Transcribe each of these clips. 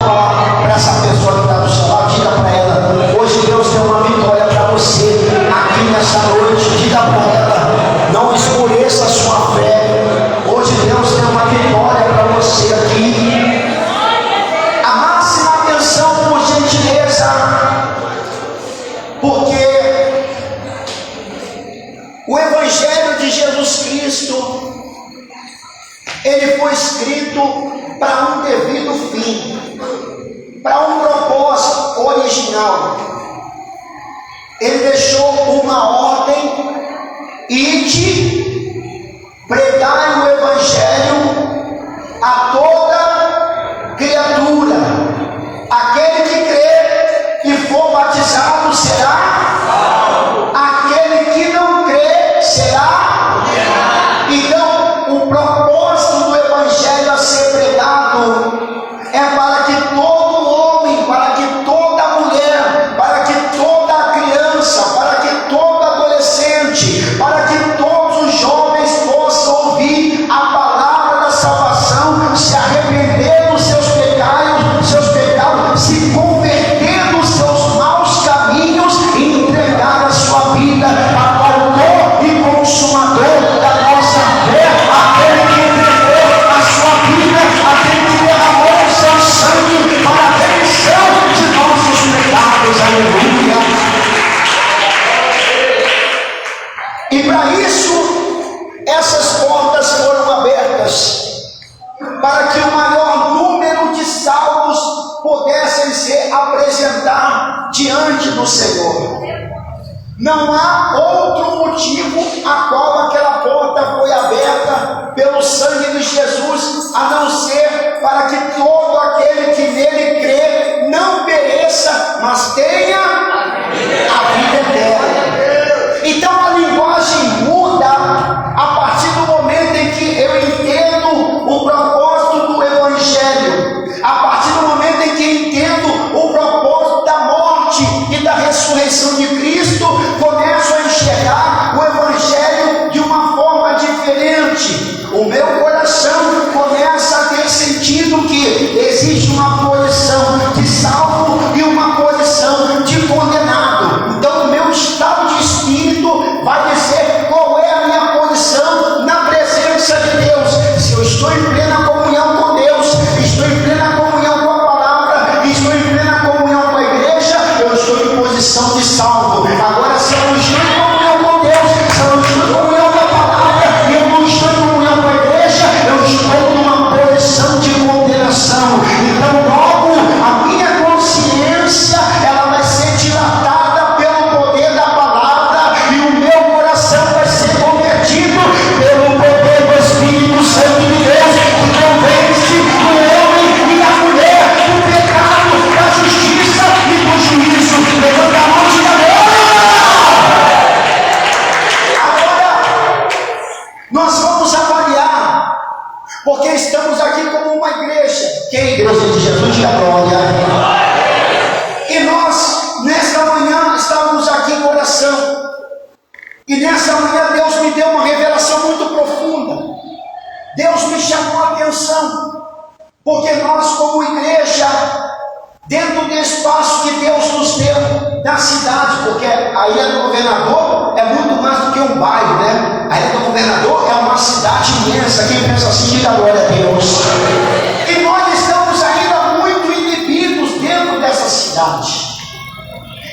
falar para essa pessoa que está do seu lado, diga para ela: hoje Deus tem uma vitória para você aqui nessa noite. Diga para ela: não escureça a sua fé. Hoje Deus tem uma vitória para você aqui. A máxima atenção, por gentileza, porque o Evangelho de Jesus Cristo, ele foi escrito para um devido fim, para um propósito original. Ele deixou uma ordem: ide, pregai o Evangelho a toda criatura. Aquele que crê e for batizado será salvo. Aquele que não crê será condenado. Então, o propósito do Evangelho a ser pregado é para que todo homem, para que toda mulher, para que toda criança, para que todo adolescente, para que todos os jovens possam ouvir a palavra da salvação, se arrepender dos seus pecados, se converter dos seus maus caminhos e entregar a sua vida ao autor e consumador da nossa fé, aquele que entregou a sua vida, aquele que derramou o seu sangue para a remissão de nossos pecados. Aleluia! E para isso, essas portas foram abertas, para que o maior número de salvos pudessem se apresentar diante do Senhor. Não há outro motivo a qual aquela porta foi aberta pelo sangue de Jesus, a não ser para que todo aquele que nele crê não pereça, mas tenha a vida eterna. Então a linguagem muda a partir do momento em que eu entendo o propósito do Evangelho, a partir do momento em que entendo o propósito da morte e da ressurreição de Cristo, começo a enxergar o Evangelho de uma forma diferente. O meu coração começa a ter sentido que existe uma posição de salvo e uma posição de condenado. Então o meu estado de espírito vai dizer qual é a minha posição na presença de Deus. Se eu estou em plena comunhão com Deus, estou em plena comunhão com a palavra, estou em plena comunhão com a igreja, eu estou em posição de salvo. Agora, se eu não estou em comunhão com Deus, se eu não estou em comunhão com a palavra e eu não estou em comunhão com a igreja, eu estou numa posição de condenação. Então logo a minha consciência, ela vai ser dilatada pelo poder da palavra, e o meu coração vai ser convertido pelo poder do Espírito Santo de Deus, que convence o homem e a mulher do pecado, da justiça e do juízo. Levanta a mão e diga aleluia! Agora nós vamos avaliar, porque estamos aqui como uma igreja. Que é a igreja de Jesus? Diga glória. E nós, nesta manhã, estávamos aqui em oração. E nessa manhã Deus me deu uma revelação muito profunda. Deus me chamou a atenção, porque nós como igreja, dentro do espaço que Deus nos deu na cidade, porque a Ilha do Governador é muito mais do que um bairro, né? A Ilha do Governador é uma cidade imensa. Quem pensa assim, diga glória a Deus. E nós estamos ainda muito inibidos dentro dessa cidade.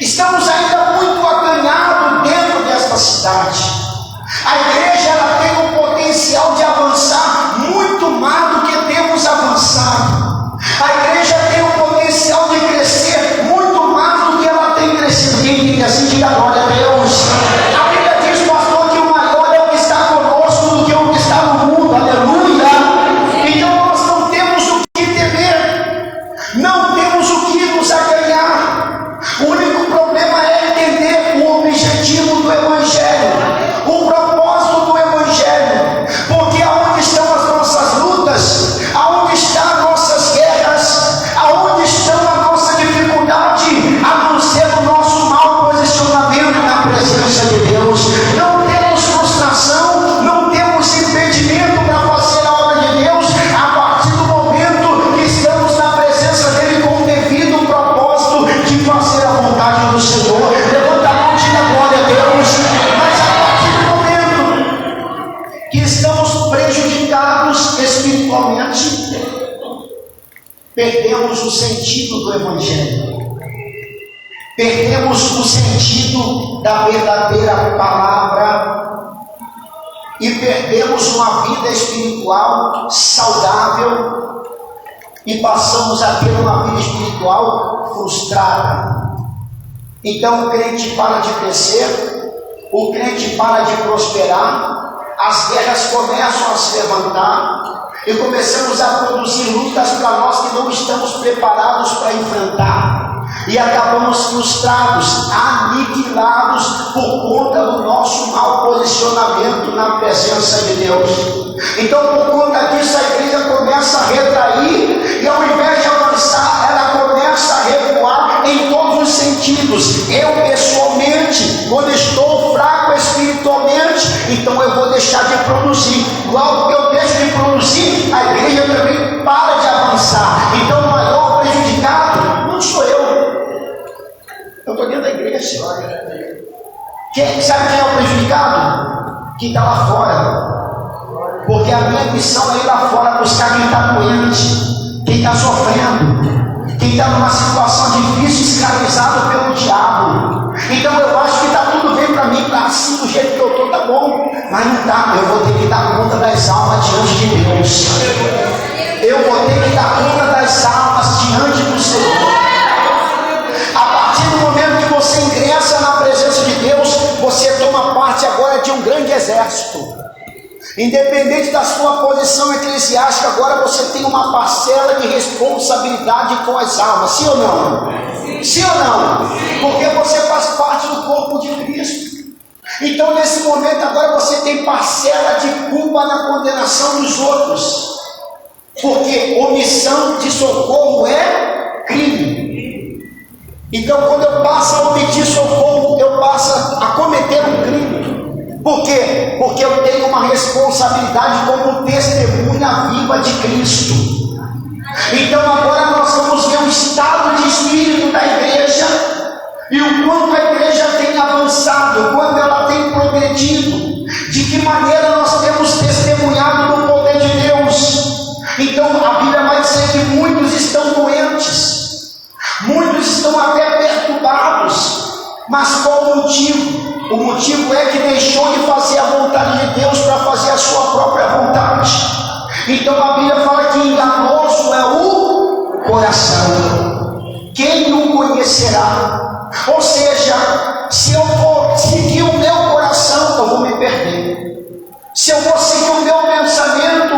Estamos ainda muito acanhados dentro desta cidade. A igreja, ela tem um potencial de avançar muito mais do que temos avançado. A igreja tem um potencial de crescer muito mais do que ela tem crescido. Quem diga assim, diga glória a Deus. A Bíblia diz, pastor, que o maior é o que está conosco do que o que está no mundo. Aleluia. Então nós não temos o que temer, não temos o que nos aganhar. O único problema é entender o objetivo do Evangelho, o propósito do Evangelho. perdemos o sentido do Evangelho. Perdemos o sentido da verdadeira palavra e perdemos uma vida espiritual saudável e passamos a ter uma vida espiritual frustrada. Então o crente para de crescer, o crente para de prosperar, as guerras começam a se levantar e começamos a produzir lutas para nós que não estamos preparados para enfrentar. E acabamos frustrados, aniquilados por conta do nosso mau posicionamento na presença de Deus. Então, por conta disso, a igreja começa a retrair e, ao invés de avançar, ela começa a recuar em todos os sentidos. Eu, pessoalmente, quando estou fraco espiritualmente, então eu vou deixar de produzir. Logo que eu deixo de produzir, a igreja também para de avançar. Então, o maior prejudicado não sou eu. Eu estou dentro da igreja. Sabe quem é o prejudicado? Quem está lá fora. Porque a minha missão é ir lá fora buscar quem está doente, quem está sofrendo, quem está numa situação difícil, escravizado pelo diabo. Então eu acho que está tudo bem para mim, está assim do jeito que eu estou, tá bom. Mas não está, eu vou ter que dar conta das almas diante de Deus. Eu vou ter que dar conta das almas diante do Senhor. No momento que você ingressa na presença de Deus, você toma parte agora de um grande exército. Independente da sua posição eclesiástica, agora você tem uma parcela de responsabilidade com as almas, sim ou não? Sim ou não? Porque você faz parte do corpo de Cristo. Então nesse momento agora você tem parcela de culpa na condenação dos outros. Porque omissão de socorro é crime. Então, quando eu passo a omitir socorro, eu passo a cometer um crime. Por quê? Porque eu tenho uma responsabilidade como testemunha viva de Cristo. Então, agora nós vamos ver o estado de espírito da igreja e o quanto a igreja tem avançado, o quanto ela tem progredido, de que maneira nós temos testemunhado do poder de Deus. Então, a Bíblia vai dizer que muitos estão doentes. Muitos estão até perturbados, mas qual o motivo? O motivo é que deixou de fazer a vontade de Deus para fazer a sua própria vontade. Então a Bíblia fala que enganoso é o coração. Quem o conhecerá? Ou seja, se eu for seguir o meu coração, eu vou me perder. Se eu for seguir o meu pensamento,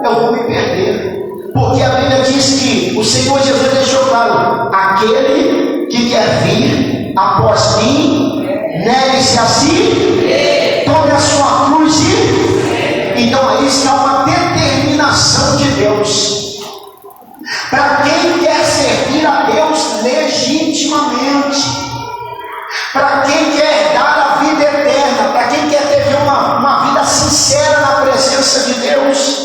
eu vou me perder. Porque a Bíblia diz que o Senhor Jesus deixou claro: aquele que quer vir após mim, negue-se a si, tome a sua cruz e... Então aí está uma determinação de Deus. Para quem quer servir a Deus legitimamente, para quem quer dar a vida eterna, para quem quer ter uma vida sincera na presença de Deus,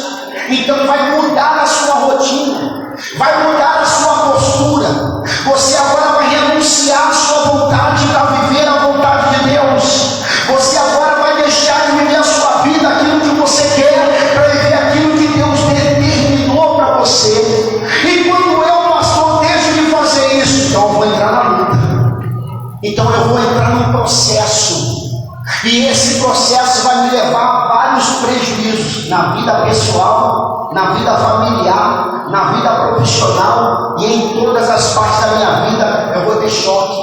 então vai mudar a sua rotina, vai mudar a sua postura. Você agora vai renunciar a sua vontade para viver a vontade de Deus. Você agora vai deixar de viver a sua vida, aquilo que você quer, para viver aquilo que Deus determinou para você. E quando eu, pastor, deixo de fazer isso, então eu vou entrar na luta. Então eu vou entrar num processo. E esse processo vai me levar a vários prejuízos na vida pessoal, na vida familiar, na vida profissional e em todas as partes da minha vida. Eu vou ter choque,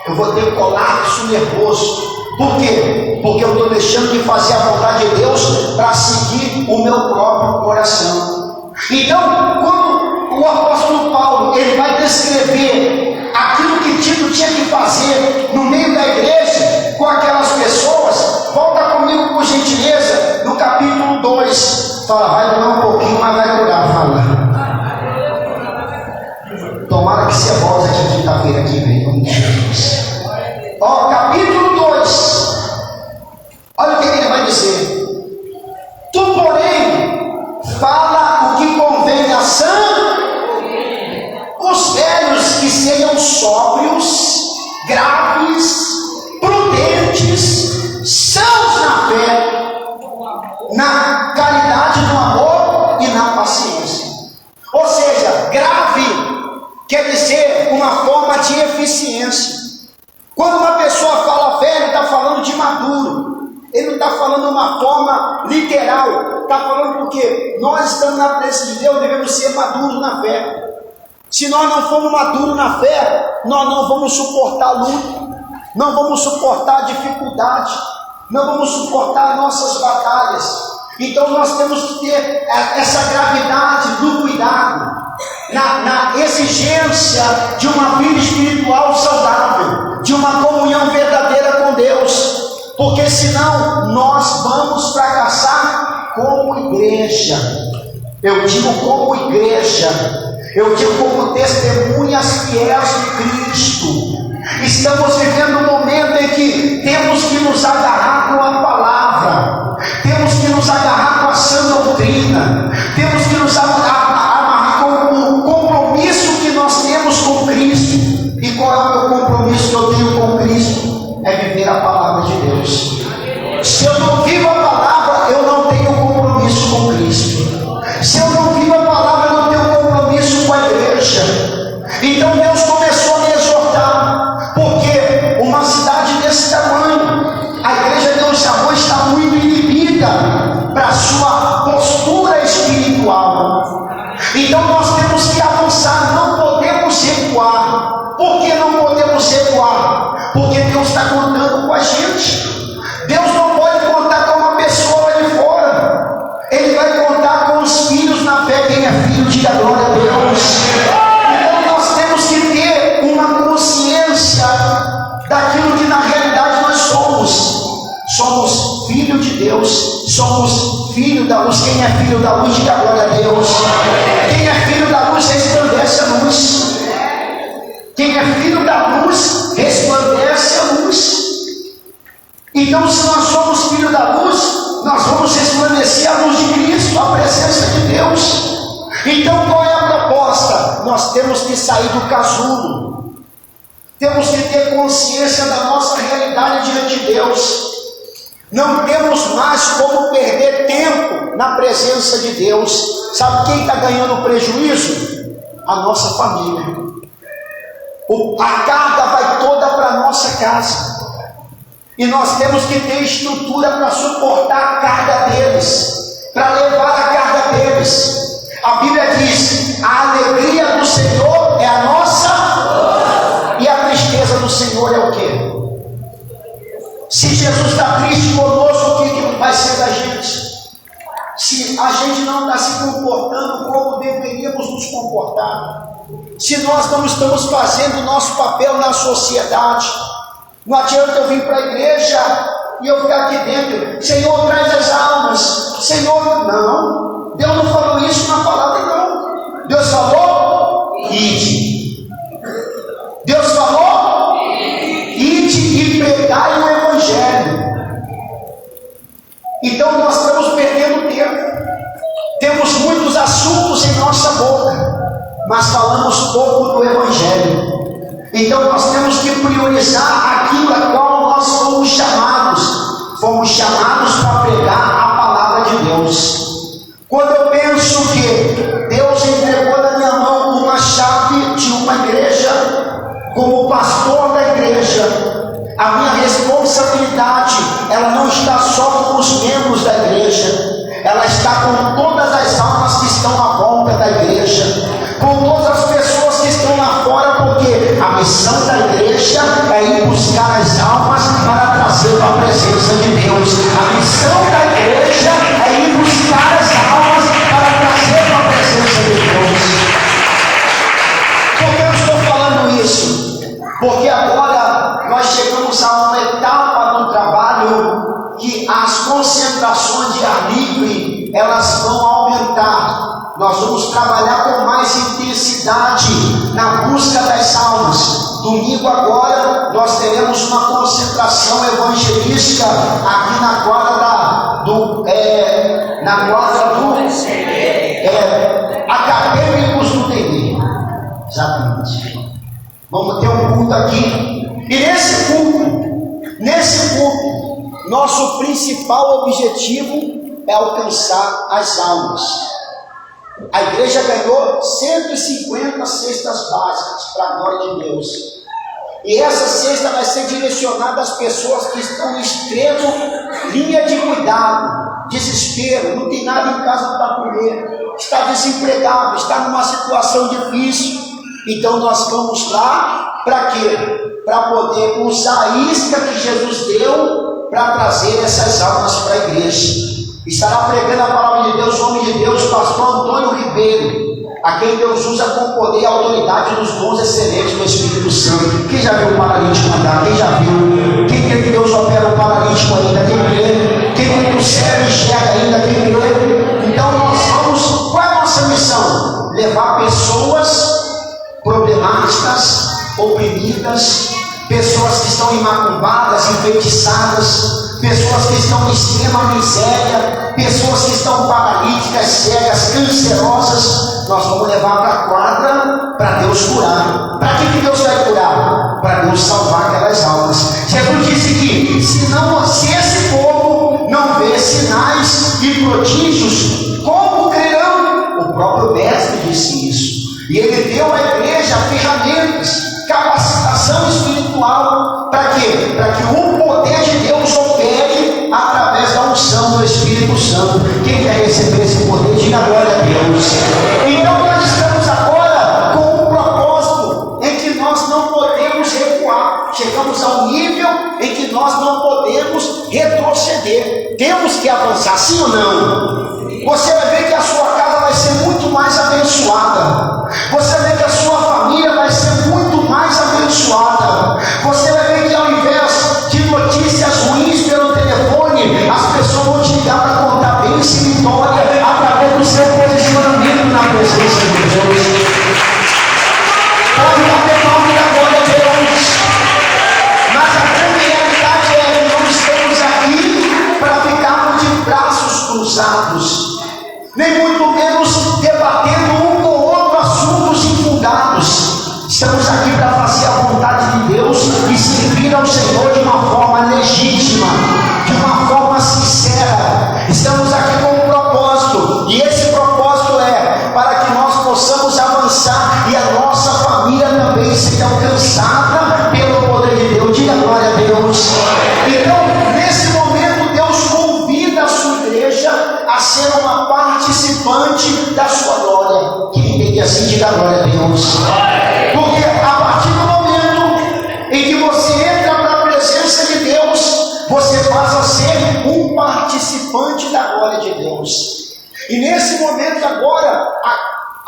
eu vou ter colapso nervoso. Por quê? Porque eu estou deixando de fazer a vontade de Deus para seguir o meu próprio coração. Então, quando o apóstolo Paulo ele vai descrever aquilo que Tito tinha que fazer no meio da igreja com aquelas pessoas, volta comigo por gentileza no capítulo 2. Fala, vai durar um pouquinho, mas vai durar. Fala, tomara que você volte aqui quinta-feira que vem. Ó, capítulo 2. Olha o que ele vai dizer. Tu, porém, fala o que convém a sã, os velhos que sejam sóbrios, graves, prudentes, sãos na fé, na caridade, no amor e na paciência. Ou seja, grave quer dizer uma forma de eficiência. Quando uma pessoa fala velho, está falando de maduro. Ele não está falando de uma forma literal. Está falando porque nós estamos na presença de Deus, devemos ser maduros na fé. Se nós não formos maduros na fé, nós não vamos suportar luta, não vamos suportar dificuldade, não vamos suportar nossas batalhas. Então nós temos que ter essa gravidade do cuidado, na exigência de uma vida espiritual saudável, de uma comunhão verdadeira com Deus, porque senão nós vamos fracassar como igreja. Eu digo como igreja, eu digo como testemunhas fiéis de Cristo. Estamos vivendo um momento em que temos que nos agarrar com a palavra, temos que nos agarrar com a sã doutrina, temos que nos amarrar com o compromisso que nós temos com Cristo. E qual é o meu compromisso que eu tenho com Cristo? É viver a palavra de Deus. Se eu não vivo a palavra, eu não tenho compromisso com Cristo. Se eu não vivo a palavra, eu não tenho compromisso com a igreja. Então Deus começou a me exortar, porque uma cidade desse tamanho, a igreja de Deus Sabor está muito inibida para a sua postura espiritual. Então nós temos que avançar, não podemos recuar. Por que não podemos recuar? Porque Deus está contando com a gente. Deus não pode contar com uma pessoa lá de fora. Ele vai contar com os filhos na fé. Quem é filho, diga glória a Deus. Então nós temos que ter uma consciência daquilo que na realidade nós somos. Somos filho de Deus. Somos filho da luz. Quem é filho da luz, diga glória a Deus. Quem é filho da luz, resplandece a luz. Quem é filho da luz, resplandece a luz. Então, se nós somos filhos da luz, nós vamos resplandecer a luz de Cristo, a presença de Deus. Então, qual é a proposta? Nós temos que sair do casulo. Temos que ter consciência da nossa realidade diante de Deus. Não temos mais como perder tempo na presença de Deus. Sabe quem está ganhando prejuízo? A nossa família. A carga vai toda para a nossa casa. E nós temos que ter estrutura para suportar a carga deles, para levar a carga deles. A Bíblia diz: a alegria do Senhor é a nossa, e a tristeza do Senhor é o quê? Se Jesus está triste conosco, o que vai ser da gente? Se a gente não está se comportando como deveríamos nos comportar, se nós não estamos fazendo o nosso papel na sociedade, não adianta eu vir para a igreja e eu ficar aqui dentro: Senhor, traz as almas. Senhor, não. Deus não falou isso na palavra, não. Deus falou: ide. Deus falou: ide e pregai o evangelho. Então nós estamos perdendo tempo. Temos muitos assuntos em nossa boca, mas falamos pouco do evangelho. Então nós temos que priorizar aquilo a qual nós fomos chamados. Fomos chamados para pregar a palavra de Deus. Quando eu penso que Deus entregou na minha mão uma chave de uma igreja, como pastor da igreja, a minha responsabilidade, ela não está só com os membros da igreja, ela está com todas as almas que estão à volta da igreja, com todas as pessoas que estão lá fora, porque a missão da igreja é ir buscar as almas para trazer para a presença de Deus. A missão da igreja é ir buscar as almas para trazer para a presença de Deus. Por que eu estou falando isso? Porque agora nós chegamos a uma etapa no trabalho que as concentrações de ar livre, elas vão aumentar. Nós vamos trabalhar com mais intensidade na busca das almas. Domingo agora nós teremos uma concentração evangelística aqui na quadra do Acadêmicos do TD. Exatamente. Vamos ter um culto aqui. E nesse culto, nosso principal objetivo é alcançar as almas. A igreja ganhou 150 cestas básicas para a glória de Deus. E essa cesta vai ser direcionada às pessoas que estão em extremo linha de cuidado, desespero, não tem nada em casa para comer, está desempregado, está numa situação difícil. Então nós vamos lá para quê? Para poder usar a isca que Jesus deu para trazer essas almas para a igreja. Estará pregando a palavra de Deus, o homem de Deus, pastor Antônio Ribeiro, a quem Deus usa com poder e autoridade nos dons excelentes do Espírito Santo. Quem já viu o paralítico andar? Quem já viu? Quem crê que Deus opera o paralítico ainda? Quem crê? Quem crê que o céu enxerga ainda? Quem crê? Então nós vamos, qual é a nossa missão? Levar pessoas problemáticas, oprimidas, pessoas que estão imacumbadas, enfeitiçadas, pessoas que estão em extrema miséria, pessoas que estão paralíticas, cegas, cancerosas. Nós vamos levar para a quadra para Deus curar. Para que Deus vai curar? Para Deus salvar aquelas almas. Jesus disse que se esse povo não vê sinais e prodígios, como crerão? O próprio mestre disse isso. E ele deu à igreja ferramentas, capacitação espiritual. Para quê? Para que o poder de Deus opere através da unção do Espírito Santo. Quem quer receber esse poder, diga glória a Deus. Então nós estamos agora com um propósito em que nós não podemos recuar. Chegamos a um nível em que nós não podemos retroceder. Temos que avançar, sim ou não? Você vai ver que a sua casa vai ser muito mais abençoada. Você vai ver que a sua família vai ser muito mais abençoada. Você vai ver que ao invés de notícias ruins pelo telefone, as pessoas vão te ligar para contar bênção e vitória através do seu posicionamento na presença de Deus. Pode bater palma da glória de Deus. Mas a grande realidade é que não estamos aqui para ficarmos de braços cruzados, nem muito menos debatendo um com o outro assuntos infundados. Estamos aqui para fazer a vontade de Deus e servir ao Senhor de uma forma legítima, de uma forma sincera. Estamos aqui com um propósito, e esse propósito é para que nós possamos avançar e a nossa família também seja alcançada pelo poder de Deus. Diga glória a Deus. Então, nesse momento, Deus convida a sua igreja a ser uma participante da sua glória. Quem entende assim, diga glória a Deus. Porque a partir do momento em que você entra para a presença de Deus, você passa a ser um participante da glória de Deus. E nesse momento agora,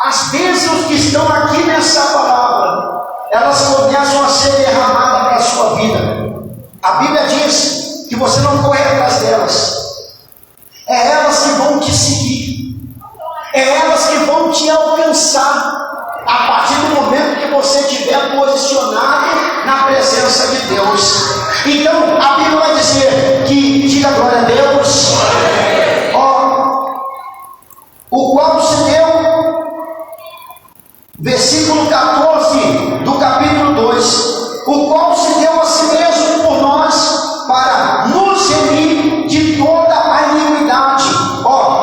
as bênçãos que estão aqui nessa palavra, elas começam a ser derramadas para a sua vida. A Bíblia diz que você não corre atrás delas. É elas que vão te seguir. É elas que vão te alcançar a partir do momento que você estiver posicionado na presença de Deus. Então a Bíblia vai dizer que, diga glória a Deus, o qual se deu, versículo 14 do capítulo 2, o qual se deu a si mesmo por nós para nos remir de toda a iniquidade,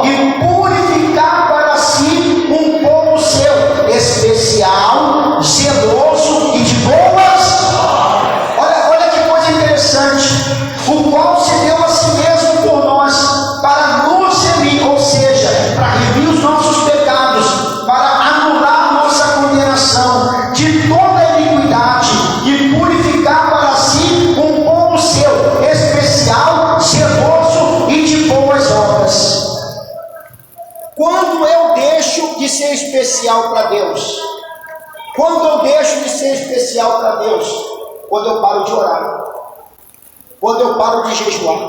e purificar para si um povo seu, especial, zeloso e de boas. Olha que coisa interessante. O qual se deu a si mesmo por nós para nos remir, ou seja, para remir os nossos pecados, para anular nossa condenação de toda a iniquidade e purificar para si um povo seu, especial, zeloso e de boas obras. Quando eu deixo de ser especial para Deus? Quando eu deixo de ser especial para Deus? Quando eu paro de orar, quando eu paro de jejuar,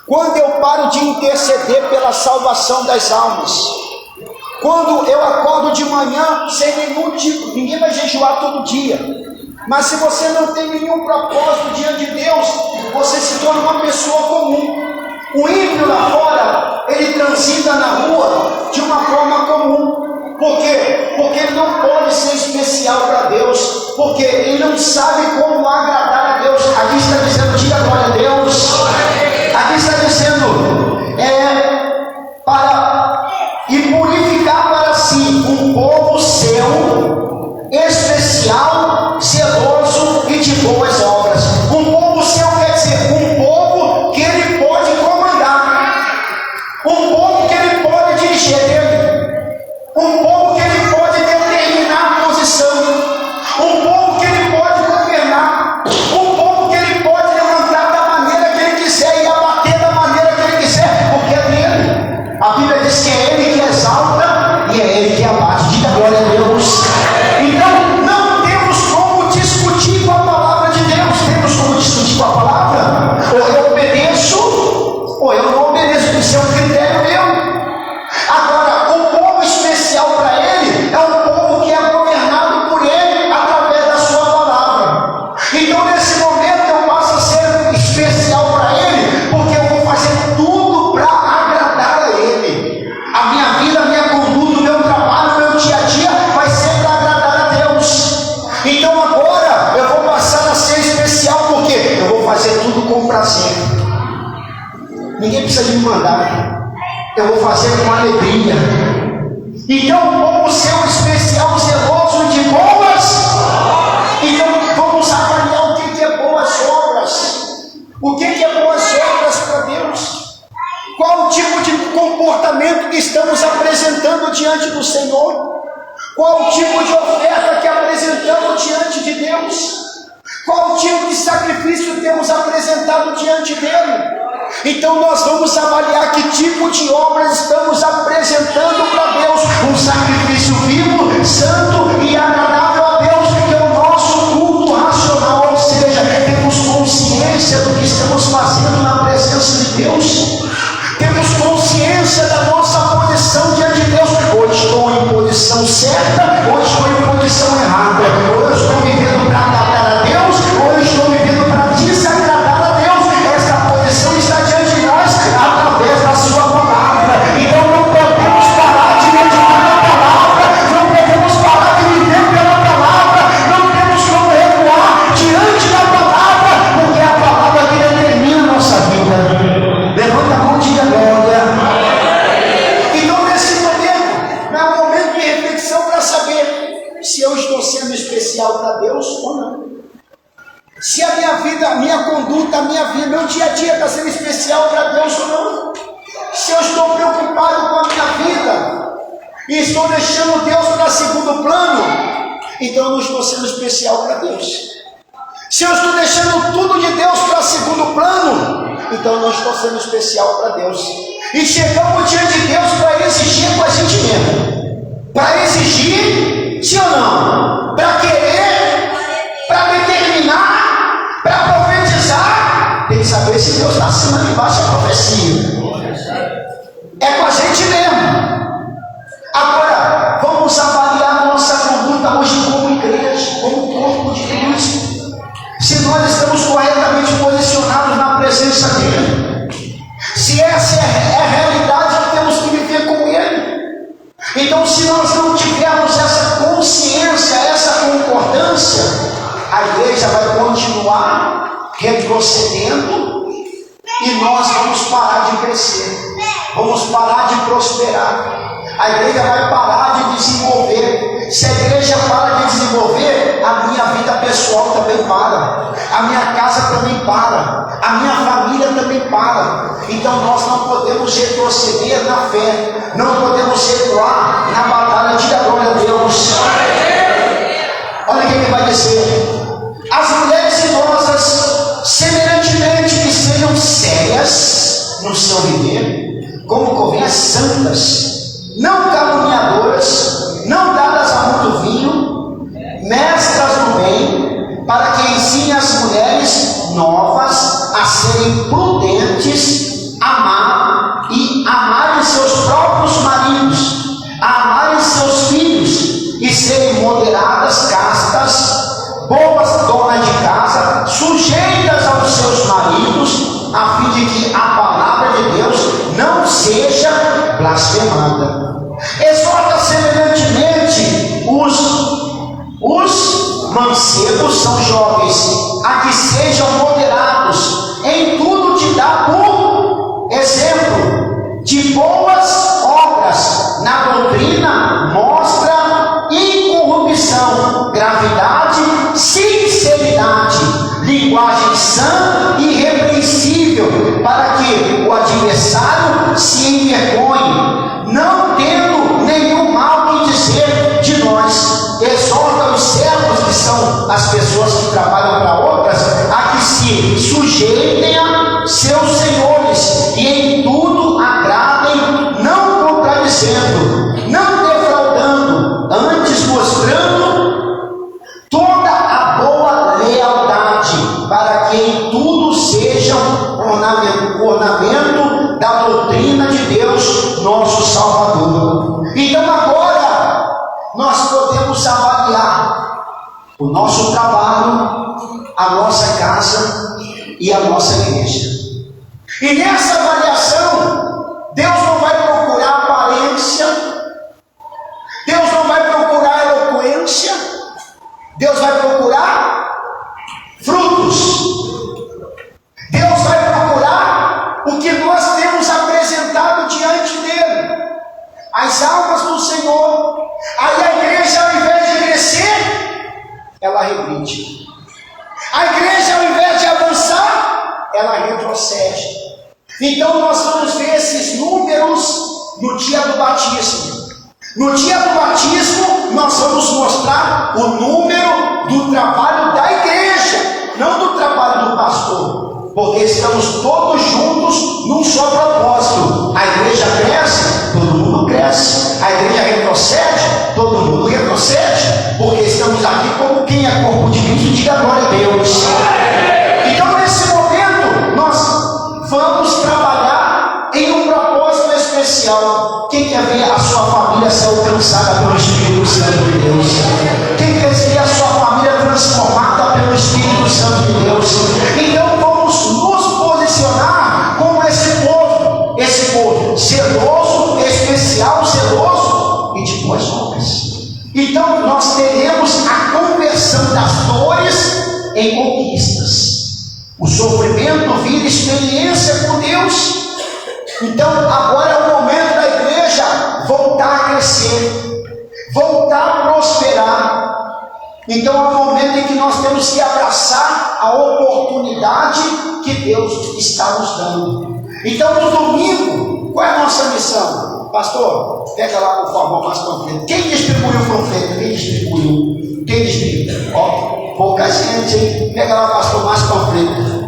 quando eu paro de interceder pela salvação das almas, quando eu acordo de manhã sem nenhum tipo, ninguém vai jejuar todo dia, mas se você não tem nenhum propósito diante de Deus, você se torna uma pessoa comum. O ímpio lá fora, ele transita na rua de uma forma comum. Por quê? Porque ele não pode ser especial para Deus, porque ele não sabe como agradar a Deus. Aqui está dizendo, diga glória a Deus. Aqui está dizendo, para e purificar especial, zeloso e de boas obras. Um povo seu quer dizer um povo que ele pode comandar, um povo que ele pode dirigir dele, um povo que ele pode determinar a posição, um povo que ele pode governar, um povo que ele pode levantar da maneira que ele quiser e abater da maneira que ele quiser, porque é dele. A Bíblia diz que é ele que exalta e é ele que abate. Diga glória a Deus. Então não temos como discutir com a palavra de Deus. Temos como discutir com a palavra? Ou eu obedeço ou eu não obedeço. Isso é um critério meu. Agora, o povo especial para ele é um povo que é governado por ele através da sua palavra. Então nesse momento eu passo a ser especial para ele, porque eu vou fazer tudo para agradar a ele. A minha vida, a minha conduta, o meu trabalho, o meu dia a dia vai ser para agradar a Deus. Então agora eu vou passar a ser especial, porque eu vou fazer tudo com prazer. Ninguém precisa me mandar, eu vou fazer com alegria. Então o povo seu especial, zeloso de boas. Então vamos avaliar o que é boas obras. O que é boas obras para Deus? Qual o tipo de comportamento que estamos apresentando diante do Senhor? Qual o tipo de oferta que apresentamos diante de Deus? Qual o tipo de sacrifício temos apresentado diante dele? Então nós vamos avaliar que tipo de obras estamos apresentando para Deus. Um sacrifício vivo, santo e agradável a Deus, que é o nosso culto racional, ou seja, temos consciência do que estamos fazendo na presença de Deus, temos consciência da nossa posição diante de Deus. Hoje estou em posição certa, hoje estou em posição errada, hoje estou vivendo para agradar a Deus, hoje estou vivendo para desagradar a Deus. Essa posição está diante de nós através da sua palavra. Então não podemos parar de meditar na palavra, não podemos parar de viver pela palavra, não temos como recuar diante da palavra, porque é a palavra que determina a nossa vida. Levanta a mão e diga glória. Então nesse momento, é um momento de reflexão para saber se eu estou sendo especial para Deus ou não. Se a minha vida, a minha conduta, a minha vida, meu dia a dia está sendo especial para Deus ou não. Se eu estou preocupado com a minha vida e estou deixando Deus para segundo plano, então eu não estou sendo especial para Deus. Se eu estou deixando tudo de Deus para segundo plano, então eu não estou sendo especial para Deus. E chegamos diante de Deus para exigir com a gente mesmo. Para exigir, sim ou não? Para querer, para determinar, para profetizar. Tem que saber se Deus está acima de baixo da profecia. É com a gente mesmo. Agora, vamos avaliar a nossa conduta hoje como igreja, como corpo de Cristo. Se nós estamos corretamente posicionados na presença dele, se essa é a realidade, temos que viver com ele. Então, se nós não tivermos essa consciência, essa concordância, a igreja vai continuar retrocedendo e nós vamos parar de crescer, vamos parar de prosperar. A igreja vai parar de desenvolver. Se a igreja para de desenvolver, a minha vida pessoal também para, a minha casa também para, a minha família também para. Então nós não podemos retroceder na fé, não podemos recuar na batalha. Diga glória a Deus. Olha o que ele vai dizer: as mulheres idosas, semelhantemente, que sejam sérias no seu viver, como convém, santas, não caluniadoras, não dadas a muito vinho, mestras do bem, para que ensine as mulheres novas a serem prudentes, amar e amarem seus próprios maridos, a amarem seus filhos e serem moderadas, castas, boas donas de casa, sujeitas aos seus maridos, a fim de que a palavra de Deus não seja blasfemada. Exorta semelhantemente os mancebos, são jovens, a que sejam moderados, em tudo te dá por exemplo de boas obras, na doutrina mostra incorrupção, gravidade linguagem sã e irrepreensível, para que o adversário se envergonhe, não tendo nenhum mal que dizer de nós. Exorta os servos, que são as pessoas que trabalham para outras, a que se sujeitem a seus senhores e em tudo agradem, não contradizendo, não defraudando, antes mostrando toda a boa lealdade, para que em tudo sejam ornamento da doutrina de Deus, nosso Salvador. Então agora nós podemos avaliar o nosso trabalho, a nossa casa e a nossa igreja. E nessa avaliação, Deus não vai procurar aparência, Deus não vai procurar eloquência, Deus vai procurar frutos. Deus vai procurar o que nós temos apresentado diante dele, as almas do Senhor. Aí a igreja, ao invés de crescer, ela regride. A igreja, ao invés de avançar, ela retrocede. Então nós vamos ver esses números no dia do batismo. No dia do batismo, nós vamos mostrar o número do trabalho da igreja, não do trabalho do pastor, porque estamos todos juntos num só propósito. A igreja cresce, todo mundo cresce. A igreja retrocede, todo mundo retrocede, porque estamos aqui como quem é corpo de Cristo, diga glória a Deus. Então nesse momento, nós vamos trabalhar em um propósito especial. Quem quer ver a sua família ser alcançada pelo Espírito Santo de Deus? Quem quer ver a sua família transformada pelo Espírito Santo de Deus? Então vamos nos posicionar como esse povo zeloso, especial, zeloso e de boas obras. Então nós teremos a conversão das dores em conquistas. O sofrimento vira experiência com Deus. Então agora é o momento da igreja voltar a crescer, voltar a prosperar. Então é o momento em que nós temos que abraçar a oportunidade que Deus está nos dando. Então no domingo, qual é a nossa missão? Pastor, pega lá por favor mais panfleto. Quem distribuiu o panfleto? Quem distribuiu? Quem distribuiu? Ó, pouca gente, hein? Pega lá, pastor, mais panfleto.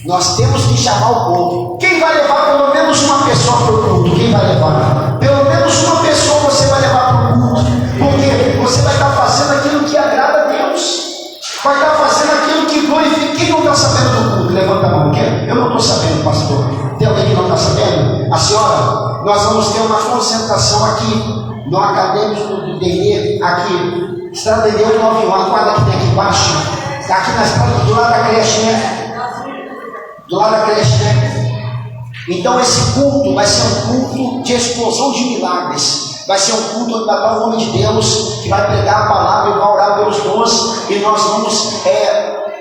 Nós temos que chamar o povo. Quem vai levar pelo menos uma pessoa para o culto? Quem vai levar? Pelo menos uma pessoa você vai levar para o culto. Porque você vai estar fazendo aquilo que agrada a Deus. Vai estar fazendo aquilo que glorifica. Quem não está sabendo do culto? Levanta a mão. Eu não estou sabendo, pastor. Tem alguém que não está sabendo? A senhora, nós vamos ter uma concentração aqui no Acadêmico do DE, aqui, Estrada de Deus 91, a quadra que tem aqui embaixo, aqui na estrada do lado da creche, né? Do lado da creche, né? Então esse culto vai ser um culto de explosão de milagres. Vai ser um culto onde vai estar o homem de Deus, que vai pregar a palavra e vai orar pelos dons, e nós vamos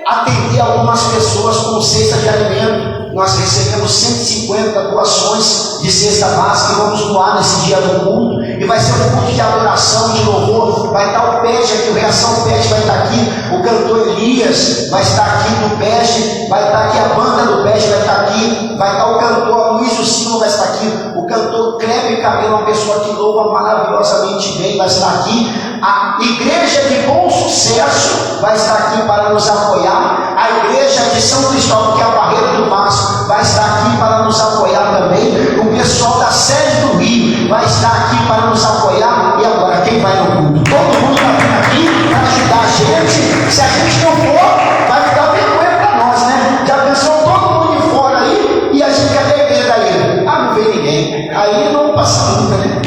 atender algumas pessoas com cesta de alimento. Nós recebemos 150 doações de cesta básica e vamos doar nesse dia do culto. E vai ser um culto de adoração, de louvor. Vai estar o PET aqui, o Reação PET vai estar aqui. O cantor Elias vai estar aqui do PET. Vai estar aqui a banda do PET, vai estar aqui. Vai estar o cantor Luiz Silva, vai estar aqui. O cantor Kleber Cabelo, uma pessoa que louva maravilhosamente bem, vai estar aqui. A igreja de Bom Sucesso vai estar aqui para nos apoiar. A igreja de São Cristóvão, que é a Barreira do Vasco, vai estar aqui para nos apoiar também. O pessoal da sede do Rio vai estar aqui para nos apoiar. E agora, quem vai no culto? Todo mundo está vindo aqui para ajudar a gente. Se a gente não for, vai ficar vergonha para nós, né? Já pensou todo mundo de fora aí e a gente quer a igreja daí? Ah, não vem ninguém. Aí não passa nunca, né?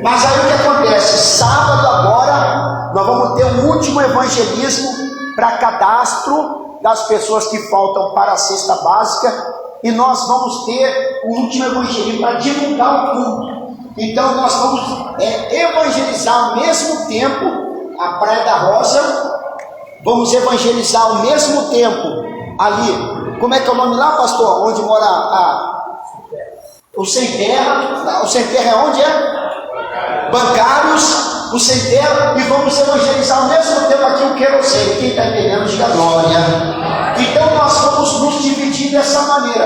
Mas aí o que acontece? Sábado agora nós vamos ter um último evangelismo para cadastro das pessoas que faltam para a cesta básica, e nós vamos ter o último evangelismo para divulgar o culto. Então nós vamos evangelizar ao mesmo tempo a Praia da Rosa, vamos evangelizar ao mesmo tempo ali, como é que é o nome lá, pastor? Onde mora o Sem Terra? O Sem Terra é onde é? Bancários, o Sem Terra, e vamos evangelizar ao mesmo tempo aqui o querosene. Quem está entendendo, diga glória. Então nós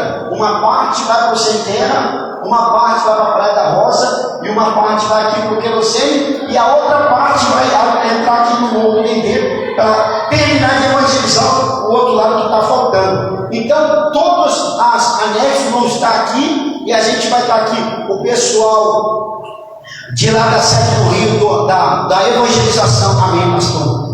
Terra. Uma parte vai para o Sem Terra, uma parte vai para a Praia da Rosa, e uma parte vai aqui para o Querosene, e a outra parte vai entrar aqui no Morro do Nenê para terminar de evangelizar o outro lado que está faltando. Então, todos as anexos vão estar aqui, e a gente vai estar aqui, o pessoal de lá da sede do Rio, da evangelização, amém, pastor?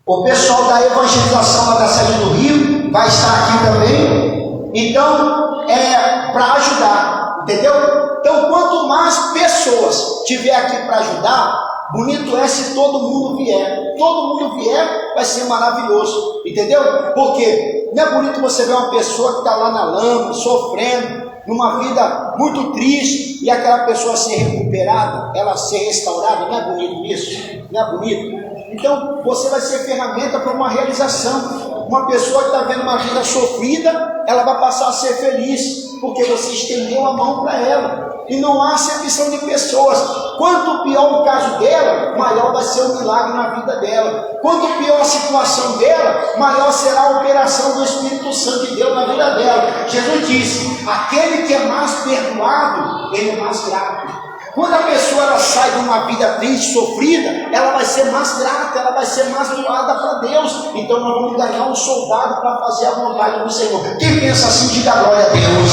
O pessoal da evangelização lá da sede do Rio vai estar aqui também. Então, é para ajudar, entendeu? Então, quanto mais pessoas tiver aqui para ajudar, bonito é se todo mundo vier. Todo mundo vier, vai ser maravilhoso, entendeu? Porque não é bonito você ver uma pessoa que está lá na lama, sofrendo, numa vida muito triste, e aquela pessoa ser recuperada, ela ser restaurada. Não é bonito isso? Não é bonito? Então, você vai ser ferramenta para uma realização. Uma pessoa que está vendo uma vida sofrida, ela vai passar a ser feliz, porque você estendeu a mão para ela. E não há acepção de pessoas. Quanto pior o caso dela, maior vai ser o milagre na vida dela. Quanto pior a situação dela, maior será a operação do Espírito Santo de Deus na vida dela. Jesus disse: aquele que é mais perdoado, ele é mais grato. Quando a pessoa ela sai de uma vida triste, sofrida, ela vai ser mais grata, ela vai ser mais doada para Deus. Então nós vamos ganhar um soldado para fazer a vontade do Senhor. Quem pensa assim, diga glória a Deus.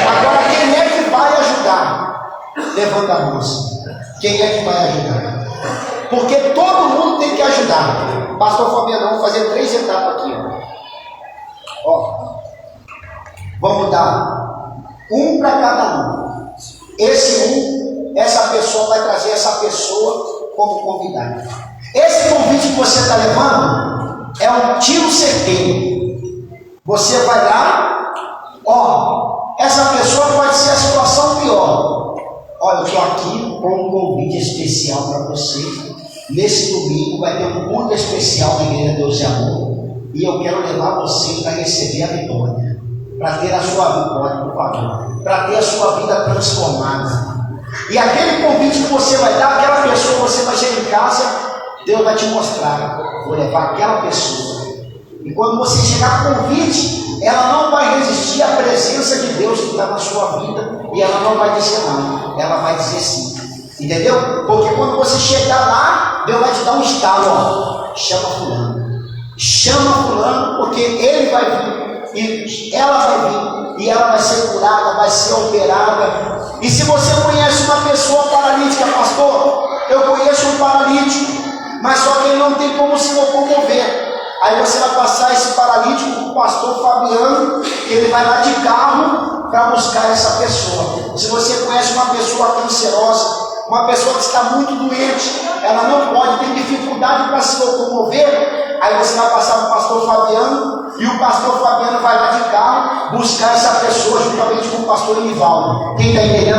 Agora, quem é que vai ajudar? Levanta a mão. Quem é que vai ajudar? Porque todo mundo tem que ajudar. Pastor Fabiano, vamos fazer 3 etapas aqui. Ó. Vamos dar um para cada um. Essa pessoa vai trazer essa pessoa como convidado. Esse convite que você está levando é um tiro certeiro. Você vai lá, ó, essa pessoa pode ser a situação pior. Olha, eu estou aqui com um convite especial para você. Nesse domingo vai ter um culto especial na Igreja Deus e Amor, e eu quero levar você para receber a vitória, para ter a sua vitória, por favor, para ter a sua vida transformada. E aquele convite que você vai dar, aquela pessoa, você vai chegar em casa, Deus vai te mostrar, vou levar aquela pessoa. E quando você chegar com o convite, ela não vai resistir à presença de Deus que está na sua vida, e ela não vai dizer não, ela vai dizer sim. Entendeu? Porque quando você chegar lá, Deus vai te dar um estalo, ó, chama fulano, porque ele vai vir, e ela vai vir, e ela vai ser curada, vai ser operada. E se você conhece uma pessoa paralítica, pastor, eu conheço um paralítico, mas só que ele não tem como se locomover. Aí você vai passar esse paralítico para o pastor Fabiano, que ele vai lá de carro para buscar essa pessoa. Se você conhece uma pessoa cancerosa, uma pessoa que está muito doente, ela não pode, ter dificuldade para se locomover, aí você vai passar para o pastor Fabiano, e o pastor Fabiano vai lá de carro buscar essa pessoa juntamente com o pastor Nivaldo. Quem está entendendo?